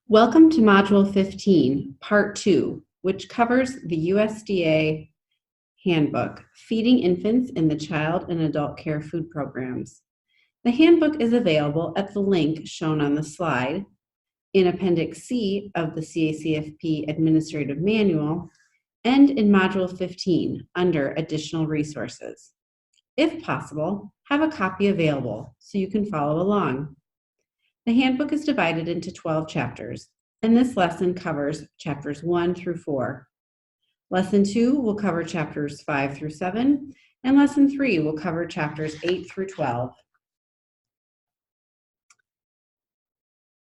Welcome to Module 15, Part 2, which covers the USDA Handbook, Feeding Infants in the Child and Adult Care Food Programs. The handbook is available at the link shown on the slide, in Appendix C of the CACFP Administrative Manual, and in Module 15 under Additional Resources. If possible, have a copy available so you can follow along. The handbook is divided into 12 chapters, and this lesson covers chapters 1 through 4. Lesson 2 will cover chapters 5 through 7, and Lesson 3 will cover chapters 8 through 12.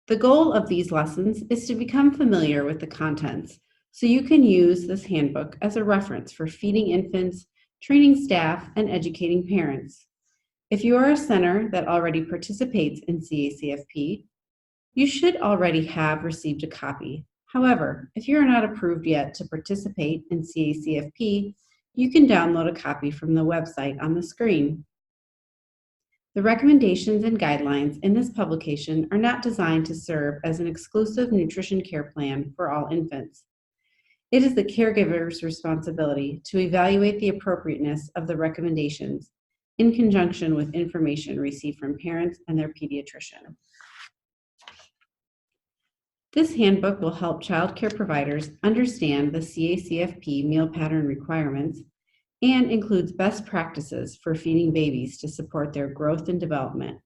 The goal of these lessons is to become familiar with the contents, so you can use this handbook as a reference for feeding infants, training staff, and educating parents. If you are a center that already participates in CACFP, you should already have received a copy. However, if you are not approved yet to participate in CACFP, you can download a copy from the website on the screen. The recommendations and guidelines in this publication are not designed to serve as an exclusive nutrition care plan for all infants. It is the caregiver's responsibility to evaluate the appropriateness of the recommendations in conjunction with information received from parents and their pediatrician. This handbook will help child care providers understand the CACFP meal pattern requirements and includes best practices for feeding babies to support their growth and development.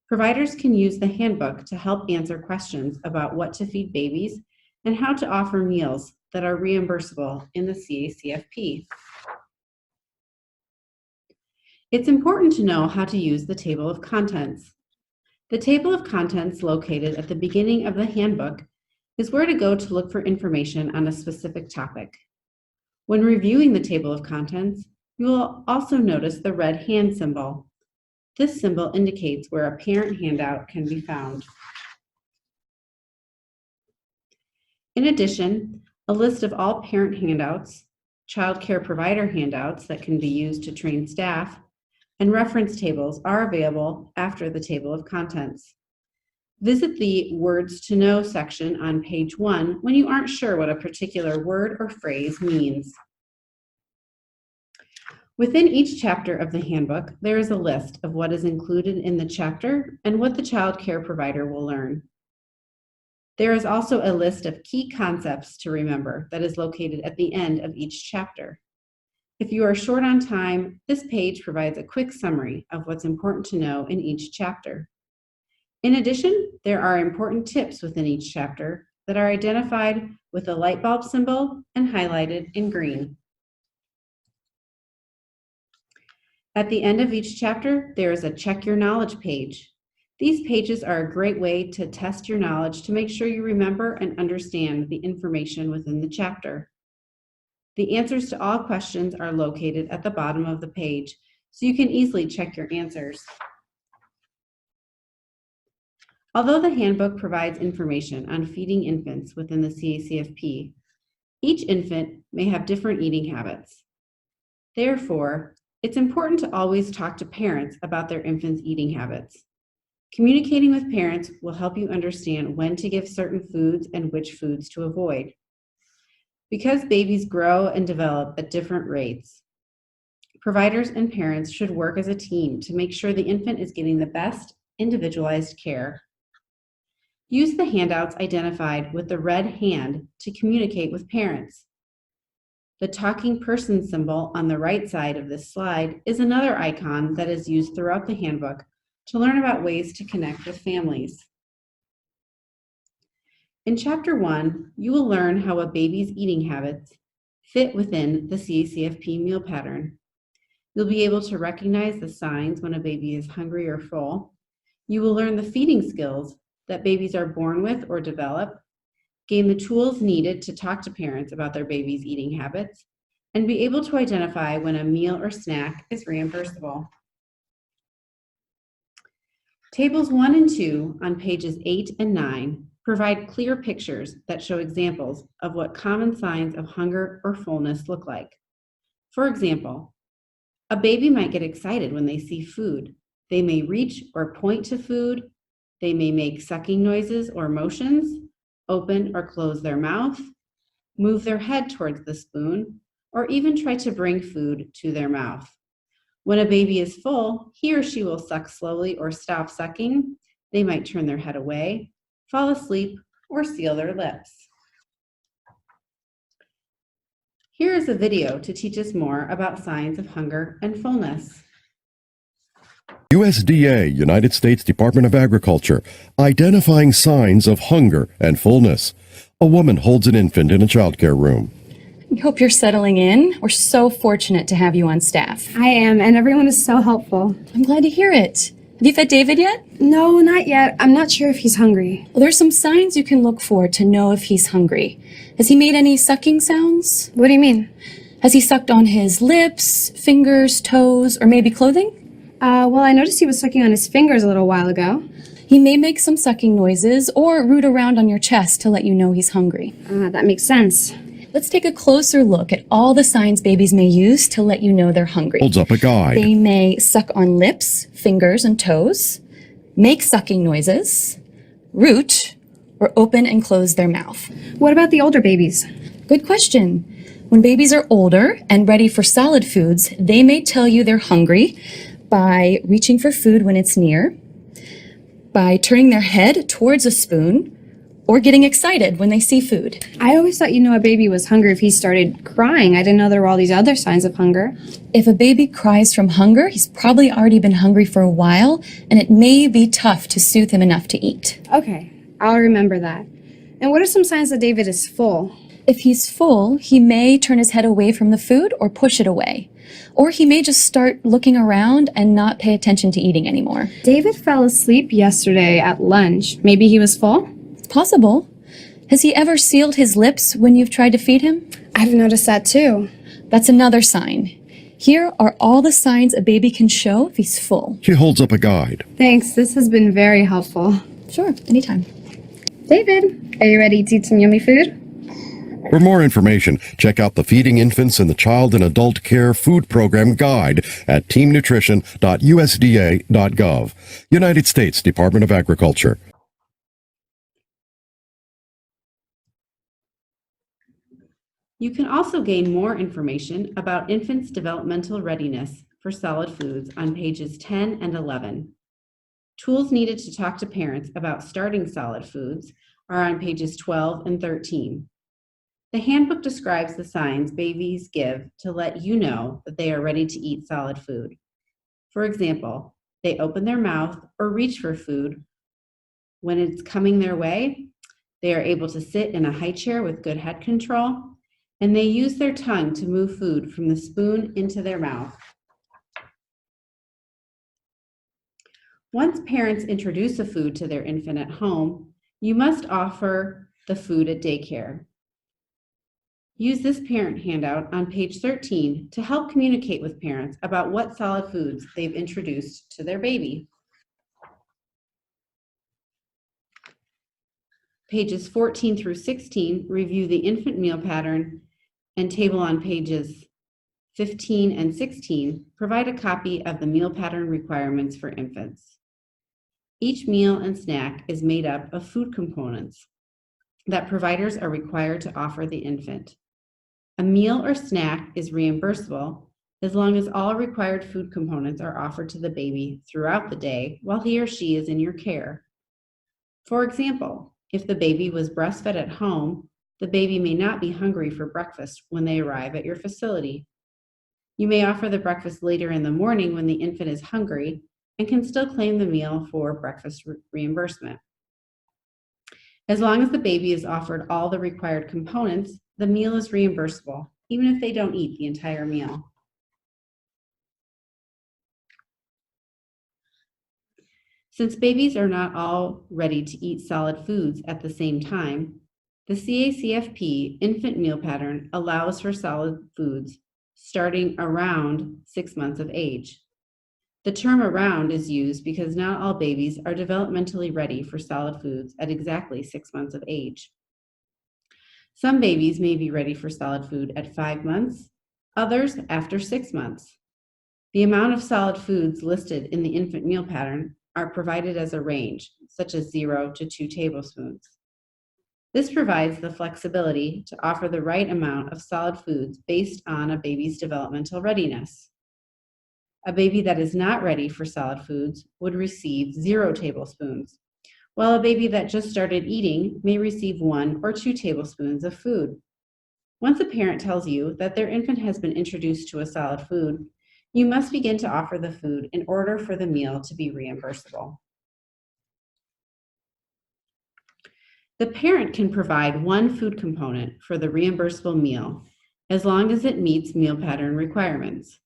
Providers can use the handbook to help answer questions about what to feed babies and how to offer meals that are reimbursable in the CACFP. It's important to know how to use the table of contents. The table of contents located at the beginning of the handbook is where to go to look for information on a specific topic. When reviewing the table of contents, you will also notice the red hand symbol. This symbol indicates where a parent handout can be found. In addition, a list of all parent handouts, child care provider handouts that can be used to train staff, and reference tables are available after the table of contents. Visit the Words to Know section on page 1 when you aren't sure what a particular word or phrase means. Within each chapter of the handbook, there is a list of what is included in the chapter and what the child care provider will learn. There is also a list of key concepts to remember that is located at the end of each chapter. If you are short on time, this page provides a quick summary of what's important to know in each chapter. In addition, there are important tips within each chapter that are identified with a light bulb symbol and highlighted in green. At the end of each chapter, there is a Check Your Knowledge page. These pages are a great way to test your knowledge to make sure you remember and understand the information within the chapter. The answers to all questions are located at the bottom of the page, so you can easily check your answers. Although the handbook provides information on feeding infants within the CACFP, each infant may have different eating habits. Therefore, it's important to always talk to parents about their infants' eating habits. Communicating with parents will help you understand when to give certain foods and which foods to avoid. Because babies grow and develop at different rates, providers and parents should work as a team to make sure the infant is getting the best individualized care. Use the handouts identified with the red hand to communicate with parents. The talking person symbol on the right side of this slide is another icon that is used throughout the handbook to learn about ways to connect with families. In Chapter 1, you will learn how a baby's eating habits fit within the CACFP meal pattern. You'll be able to recognize the signs when a baby is hungry or full. You will learn the feeding skills that babies are born with or develop, gain the tools needed to talk to parents about their baby's eating habits, and be able to identify when a meal or snack is reimbursable. Tables 1 and 2 on pages 8 and 9 provide clear pictures that show examples of what common signs of hunger or fullness look like. For example, a baby might get excited when they see food. They may reach or point to food. They may make sucking noises or motions, open or close their mouth, move their head towards the spoon, or even try to bring food to their mouth. When a baby is full, he or she will suck slowly or stop sucking. They might turn their head away, fall asleep, or seal their lips. Here is a video to teach us more about signs of hunger and fullness. USDA, United States Department of Agriculture, identifying signs of hunger and fullness. A woman holds an infant in a childcare room. We hope you're settling in. We're so fortunate to have you on staff. I am, and everyone is so helpful. I'm glad to hear it. Have you fed David yet? No, not yet. I'm not sure if he's hungry. Well, there's some signs you can look for to know if he's hungry. Has he made any sucking sounds? What do you mean? Has he sucked on his lips, fingers, toes, or maybe clothing? Well, I noticed he was sucking on his fingers a little while ago. He may make some sucking noises or root around on your chest to let you know he's hungry. That makes sense. Let's take a closer look at all the signs babies may use to let you know they're hungry. Holds up a guide. They may suck on lips, fingers, and toes, make sucking noises, root, or open and close their mouth. What about the older babies? Good question. When babies are older and ready for solid foods, they may tell you they're hungry by reaching for food when it's near, by turning their head towards a spoon, or getting excited when they see food. I always thought you knew a baby was hungry if he started crying. I didn't know there were all these other signs of hunger. If a baby cries from hunger, he's probably already been hungry for a while, and it may be tough to soothe him enough to eat. Okay, I'll remember that. And what are some signs that David is full? If he's full, he may turn his head away from the food or push it away. Or he may just start looking around and not pay attention to eating anymore. David fell asleep yesterday at lunch. Maybe he was full? It's possible. Has he ever sealed his lips when you've tried to feed him? I've noticed that too. That's another sign. Here are all the signs a baby can show if he's full. She holds up a guide. Thanks, this has been very helpful. Sure, anytime. David, are you ready to eat some yummy food? For more information, check out the Feeding Infants in the Child and Adult Care Food Program Guide at teamnutrition.usda.gov. United States Department of Agriculture. You can also gain more information about infants' developmental readiness for solid foods on pages 10 and 11. Tools needed to talk to parents about starting solid foods are on pages 12 and 13. The handbook describes the signs babies give to let you know that they are ready to eat solid food. For example, they open their mouth or reach for food when it's coming their way. They are able to sit in a high chair with good head control, and they use their tongue to move food from the spoon into their mouth. Once parents introduce a food to their infant at home, you must offer the food at daycare. Use this parent handout on page 13 to help communicate with parents about what solid foods they've introduced to their baby. Pages 14 through 16 review the infant meal pattern, and table on pages 15 and 16 provide a copy of the meal pattern requirements for infants. Each meal and snack is made up of food components that providers are required to offer the infant. A meal or snack is reimbursable as long as all required food components are offered to the baby throughout the day while he or she is in your care. For example, if the baby was breastfed at home, the baby may not be hungry for breakfast when they arrive at your facility. You may offer the breakfast later in the morning when the infant is hungry and can still claim the meal for breakfast reimbursement. As long as the baby is offered all the required components, the meal is reimbursable, even if they don't eat the entire meal. Since babies are not all ready to eat solid foods at the same time, the CACFP infant meal pattern allows for solid foods starting around 6 months of age. The term around is used because not all babies are developmentally ready for solid foods at exactly 6 months of age. Some babies may be ready for solid food at 5 months, others after 6 months. The amount of solid foods listed in the infant meal pattern are provided as a range, such as 0 to 2 tablespoons. This provides the flexibility to offer the right amount of solid foods based on a baby's developmental readiness. A baby that is not ready for solid foods would receive 0 tablespoons, while a baby that just started eating may receive 1 or 2 tablespoons of food. Once a parent tells you that their infant has been introduced to a solid food, you must begin to offer the food in order for the meal to be reimbursable. The parent can provide 1 food component for the reimbursable meal as long as it meets meal pattern requirements.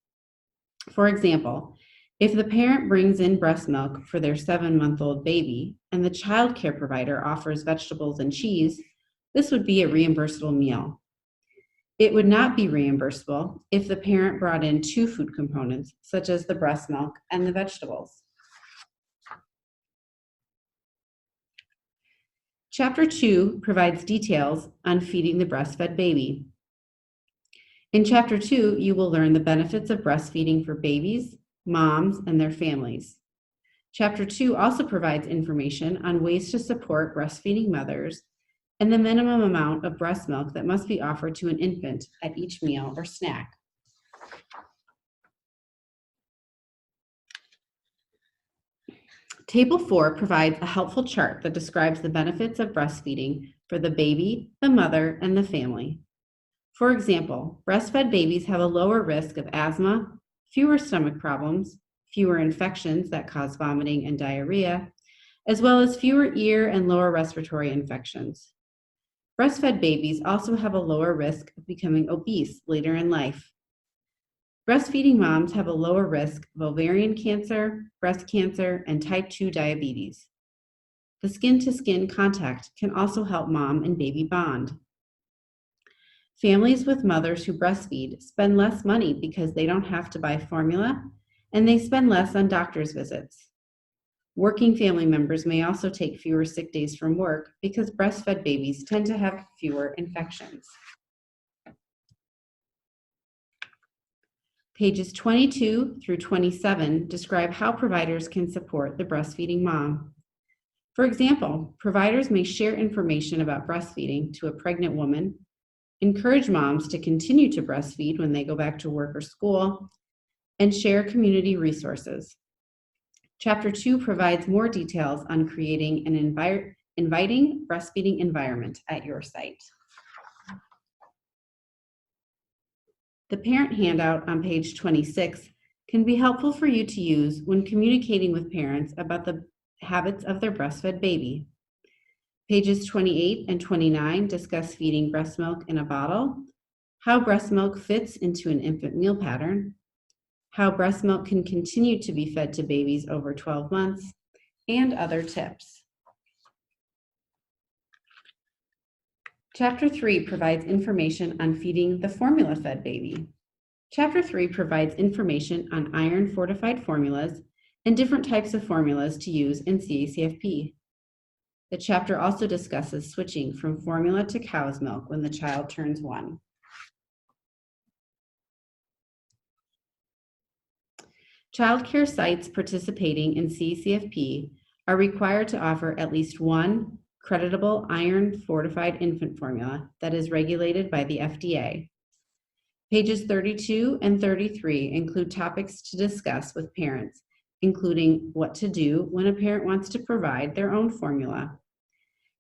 For example, if the parent brings in breast milk for their 7-month-old baby and the child care provider offers vegetables and cheese, this would be a reimbursable meal. It would not be reimbursable if the parent brought in 2 food components, such as the breast milk and the vegetables. Chapter 2 provides details on feeding the breastfed baby. In Chapter 2, you will learn the benefits of breastfeeding for babies, moms, and their families. Chapter 2 also provides information on ways to support breastfeeding mothers and the minimum amount of breast milk that must be offered to an infant at each meal or snack. Table 4 provides a helpful chart that describes the benefits of breastfeeding for the baby, the mother, and the family. For example, breastfed babies have a lower risk of asthma, fewer stomach problems, fewer infections that cause vomiting and diarrhea, as well as fewer ear and lower respiratory infections. Breastfed babies also have a lower risk of becoming obese later in life. Breastfeeding moms have a lower risk of ovarian cancer, breast cancer, and type 2 diabetes. The skin-to-skin contact can also help mom and baby bond. Families with mothers who breastfeed spend less money because they don't have to buy formula, and they spend less on doctor's visits. Working family members may also take fewer sick days from work because breastfed babies tend to have fewer infections. Pages 22 through 27 describe how providers can support the breastfeeding mom. For example, providers may share information about breastfeeding to a pregnant woman, encourage moms to continue to breastfeed when they go back to work or school, and share community resources. Chapter 2 provides more details on creating an inviting breastfeeding environment at your site. The parent handout on page 26 can be helpful for you to use when communicating with parents about the habits of their breastfed baby. Pages 28 and 29 discuss feeding breast milk in a bottle, how breast milk fits into an infant meal pattern, how breast milk can continue to be fed to babies over 12 months, and other tips. Chapter 3 provides information on feeding the formula-fed baby. Chapter 3 provides information on iron-fortified formulas and different types of formulas to use in CACFP. The chapter also discusses switching from formula to cow's milk when the child turns 1. Child care sites participating in CACFP are required to offer at least 1 creditable iron-fortified infant formula that is regulated by the FDA. Pages 32 and 33 include topics to discuss with parents, including what to do when a parent wants to provide their own formula.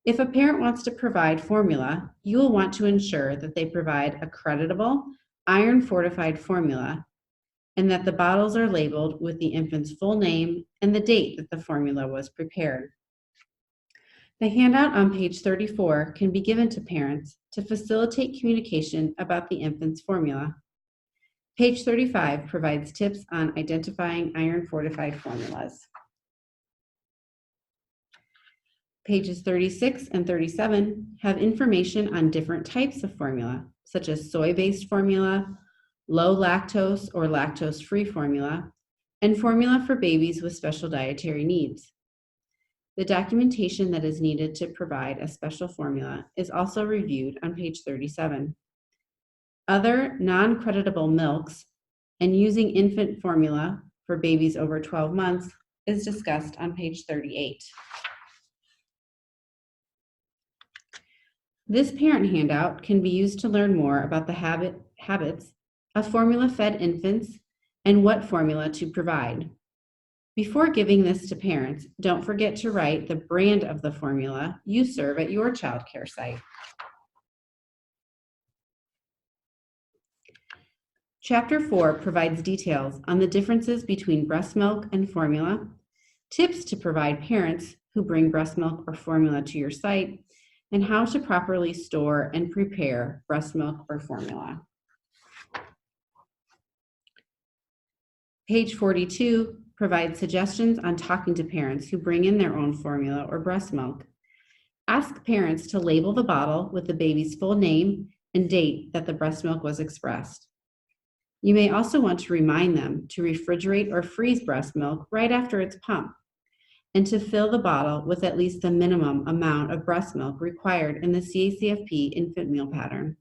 If a parent wants to provide formula, you will want to ensure that they provide a creditable iron-fortified formula and that the bottles are labeled with the infant's full name and the date that the formula was prepared. The handout on page 34 can be given to parents to facilitate communication about the infant's formula. Page 35 provides tips on identifying iron-fortified formulas. Pages 36 and 37 have information on different types of formula, such as soy-based formula, low lactose or lactose-free formula, and formula for babies with special dietary needs. The documentation that is needed to provide a special formula is also reviewed on page 37. Other non-creditable milks and using infant formula for babies over 12 months is discussed on page 38. This parent handout can be used to learn more about the habits of formula-fed infants and what formula to provide. Before giving this to parents, don't forget to write the brand of the formula you serve at your child care site. Chapter 4 provides details on the differences between breast milk and formula, tips to provide parents who bring breast milk or formula to your site, and how to properly store and prepare breast milk or formula. Page 42 provides suggestions on talking to parents who bring in their own formula or breast milk. Ask parents to label the bottle with the baby's full name and date that the breast milk was expressed. You may also want to remind them to refrigerate or freeze breast milk right after it's pumped, and to fill the bottle with at least the minimum amount of breast milk required in the CACFP infant meal pattern.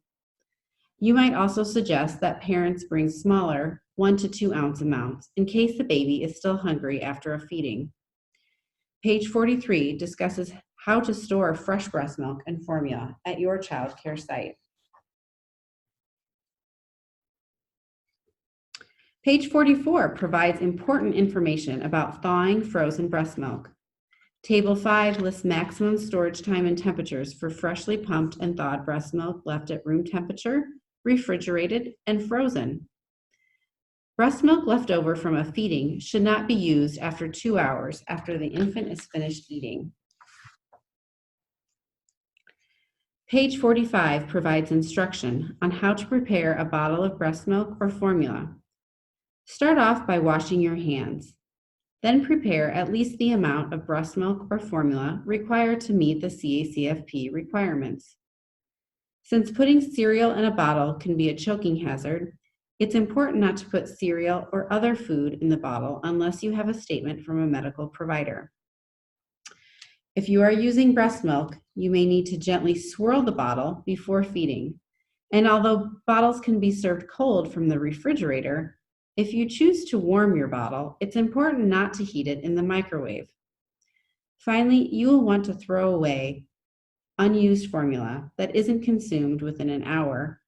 You might also suggest that parents bring smaller 1 to 2 ounce amounts in case the baby is still hungry after a feeding. Page 43 discusses how to store fresh breast milk and formula at your child care site. Page 44 provides important information about thawing frozen breast milk. Table 5 lists maximum storage time and temperatures for freshly pumped and thawed breast milk left at room temperature, refrigerated, and frozen. Breast milk left over from a feeding should not be used after 2 hours after the infant is finished eating. Page 45 provides instruction on how to prepare a bottle of breast milk or formula. Start off by washing your hands. Then prepare at least the amount of breast milk or formula required to meet the CACFP requirements. Since putting cereal in a bottle can be a choking hazard, it's important not to put cereal or other food in the bottle unless you have a statement from a medical provider. If you are using breast milk, you may need to gently swirl the bottle before feeding. And although bottles can be served cold from the refrigerator, if you choose to warm your bottle, it's important not to heat it in the microwave. Finally, you will want to throw away unused formula that isn't consumed within an hour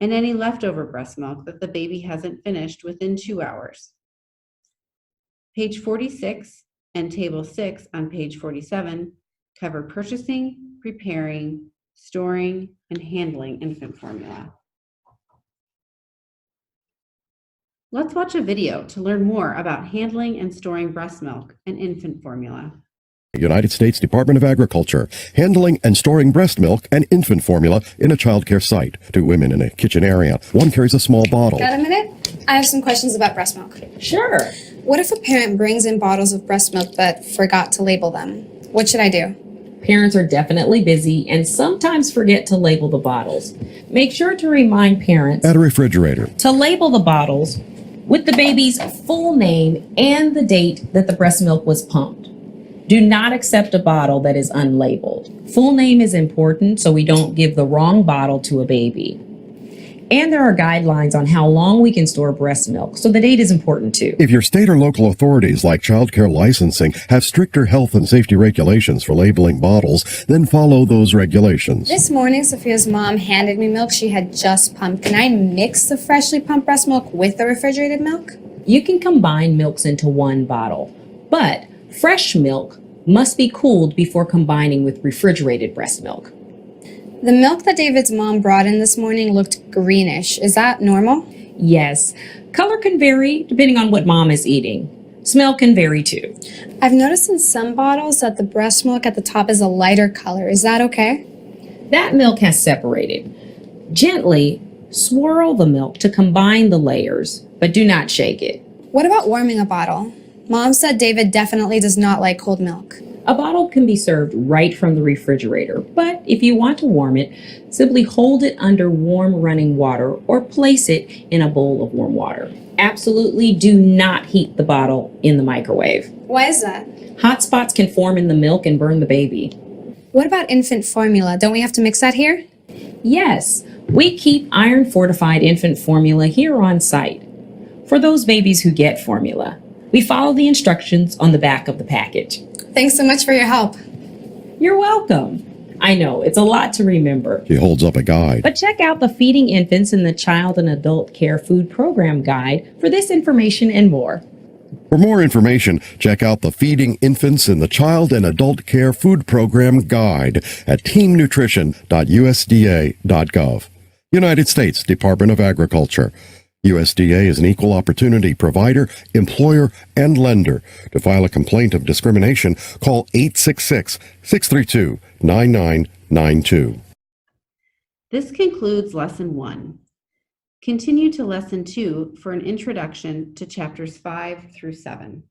and any leftover breast milk that the baby hasn't finished within 2 hours. Page 46 and Table 6 on page 47 cover purchasing, preparing, storing, and handling infant formula. Let's watch a video to learn more about handling and storing breast milk and infant formula. United States Department of Agriculture, handling and storing breast milk and infant formula in a child care site. 2 women in a kitchen area. One carries a small bottle. Got a minute? I have some questions about breast milk. Sure. What if a parent brings in bottles of breast milk but forgot to label them? What should I do? Parents are definitely busy and sometimes forget to label the bottles. Make sure to remind parents At a refrigerator. to label the bottles with the baby's full name and the date that the breast milk was pumped. Do not accept a bottle that is unlabeled. Full name is important so we don't give the wrong bottle to a baby. And there are guidelines on how long we can store breast milk, so the date is important too. If your state or local authorities like child care licensing have stricter health and safety regulations for labeling bottles, then follow those regulations. This morning, Sophia's mom handed me milk she had just pumped. Can I mix the freshly pumped breast milk with the refrigerated milk? You can combine milks into one bottle, but fresh milk must be cooled before combining with refrigerated breast milk. The milk that David's mom brought in this morning looked greenish. Is that normal? Yes, color can vary depending on what mom is eating. Smell can vary too. I've noticed in some bottles that the breast milk at the top is a lighter color. Is that okay? That milk has separated. Gently swirl the milk to combine the layers, but do not shake it. What about warming a bottle? Mom said David definitely does not like cold milk. A bottle can be served right from the refrigerator, but if you want to warm it, simply hold it under warm running water or place it in a bowl of warm water. Absolutely do not heat the bottle in the microwave. Why is that? Hot spots can form in the milk and burn the baby. What about infant formula? Don't we have to mix that here? Yes, we keep iron fortified infant formula here on site for those babies who get formula. We follow the instructions on the back of the package. Thanks so much for your help. You're welcome. I know, it's a lot to remember. She holds up a guide. But check out the Feeding Infants in the Child and Adult Care Food Program Guide for this information and more. For more information, check out the Feeding Infants in the Child and Adult Care Food Program Guide at teamnutrition.usda.gov. United States Department of Agriculture. USDA is an equal opportunity provider, employer, and lender. To file a complaint of discrimination, call 866-632-9992. This concludes Lesson 1. Continue to Lesson 2 for an introduction to Chapters 5 through 7.